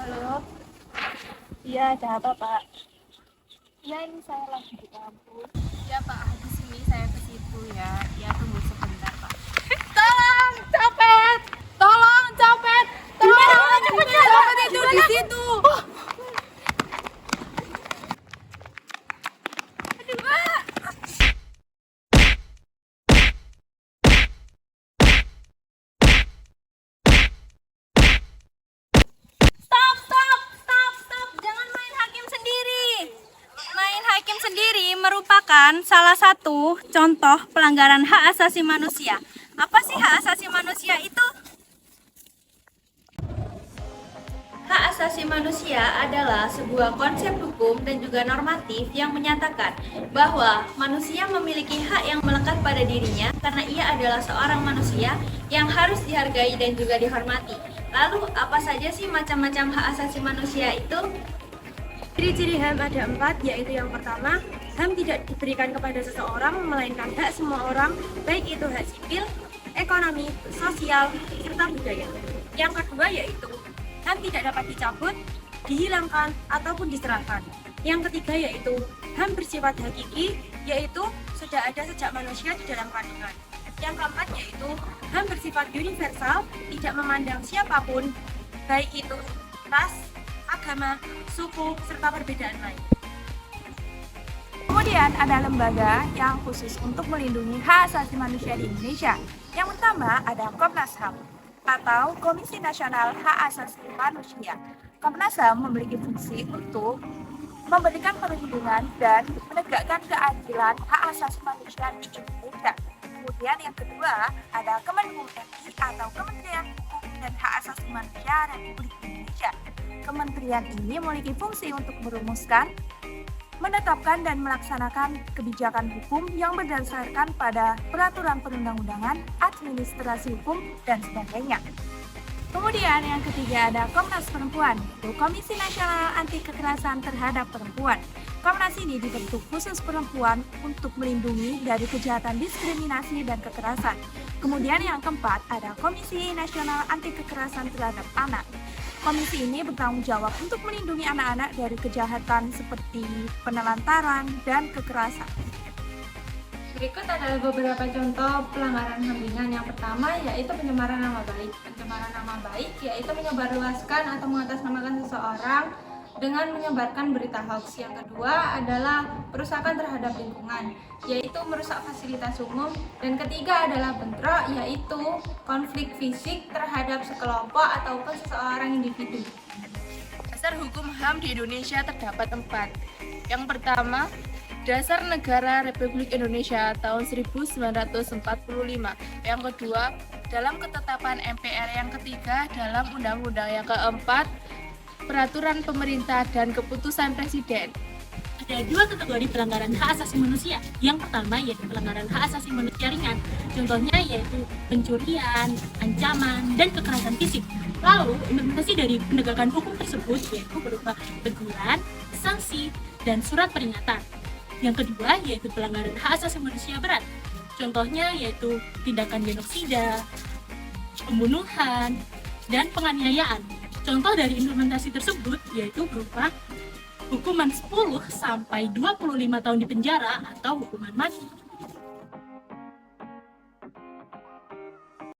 Halo, iya ada apa Pak? Iya ini saya lagi di kampus. Ya Pak, habis ini saya ke situ ya. Ya tunggu sebentar Pak. Tolong copet, tolong copet, tolong copet itu di situ. Aduh Pak. Stop. Jangan main hakim sendiri. Main hakim sendiri merupakan salah satu contoh pelanggaran hak asasi manusia. Apa sih hak asasi manusia itu? Hak asasi manusia adalah sebuah konsep hukum dan juga normatif yang menyatakan bahwa manusia memiliki hak yang melekat pada dirinya karena ia adalah seorang manusia yang harus dihargai dan juga dihormati. Lalu, apa saja sih macam-macam hak asasi manusia itu? Ciri-ciri HAM ada 4, yaitu yang pertama, HAM tidak diberikan kepada seseorang, melainkan hak semua orang, baik itu hak sipil, ekonomi, sosial, serta budaya. Yang kedua yaitu, HAM tidak dapat dicabut, dihilangkan, ataupun diserahkan. Yang ketiga yaitu, HAM bersifat hakiki, yaitu sudah ada sejak manusia di dalam kandungan. Yang keempat yaitu, HAM bersifat universal, tidak memandang siapapun, baik itu ras, agama, suku, serta perbedaan lain. Kemudian ada lembaga yang khusus untuk melindungi hak asasi manusia di Indonesia. Yang pertama ada Komnas HAM atau Komisi Nasional Hak Asasi Manusia. Komnas HAM memiliki fungsi untuk memberikan perlindungan dan menegakkan keadilan hak asasi manusia di Indonesia. Kemudian yang kedua ada Kemenhum RI atau Kementerian Hukum dan Hak Asasi Manusia Republik Indonesia. Kementerian ini memiliki fungsi untuk merumuskan, menetapkan dan melaksanakan kebijakan hukum yang berdasarkan pada peraturan perundang-undangan, administrasi hukum, dan sebagainya. Kemudian yang ketiga ada Komnas Perempuan, yaitu Komisi Nasional Anti Kekerasan Terhadap Perempuan. Komnas ini dibentuk khusus perempuan untuk melindungi dari kejahatan diskriminasi dan kekerasan. Kemudian yang keempat ada Komisi Nasional Anti Kekerasan Terhadap Anak. Komisi ini bertanggung jawab untuk melindungi anak-anak dari kejahatan seperti penelantaran dan kekerasan. Berikut adalah beberapa contoh pelanggaran HAM ringan. Yang pertama yaitu pencemaran nama baik. Pencemaran nama baik yaitu menyebarluaskan atau mengatasnamakan seseorang dengan menyebarkan berita hoax. Yang kedua adalah perusakan terhadap lingkungan, yaitu merusak fasilitas umum. Dan ketiga adalah bentrok, yaitu konflik fisik terhadap sekelompok ataupun seseorang individu. Dasar hukum HAM di Indonesia terdapat 4. Yang pertama, Dasar Negara Republik Indonesia tahun 1945. Yang kedua, dalam ketetapan MPR. Yang ketiga, dalam undang-undang. Yang keempat, peraturan pemerintah dan keputusan presiden. Ada 2 kategori pelanggaran hak asasi manusia. Yang pertama yaitu pelanggaran hak asasi manusia ringan. Contohnya yaitu pencurian, ancaman, dan kekerasan fisik. Lalu, implementasi dari penegakan hukum tersebut yaitu berupa teguran, sanksi, dan surat peringatan. Yang kedua yaitu pelanggaran hak asasi manusia berat. Contohnya yaitu tindakan genosida, pembunuhan, dan penganiayaan. Contoh dari implementasi tersebut yaitu berupa hukuman 10 sampai 25 tahun di penjara atau hukuman mati.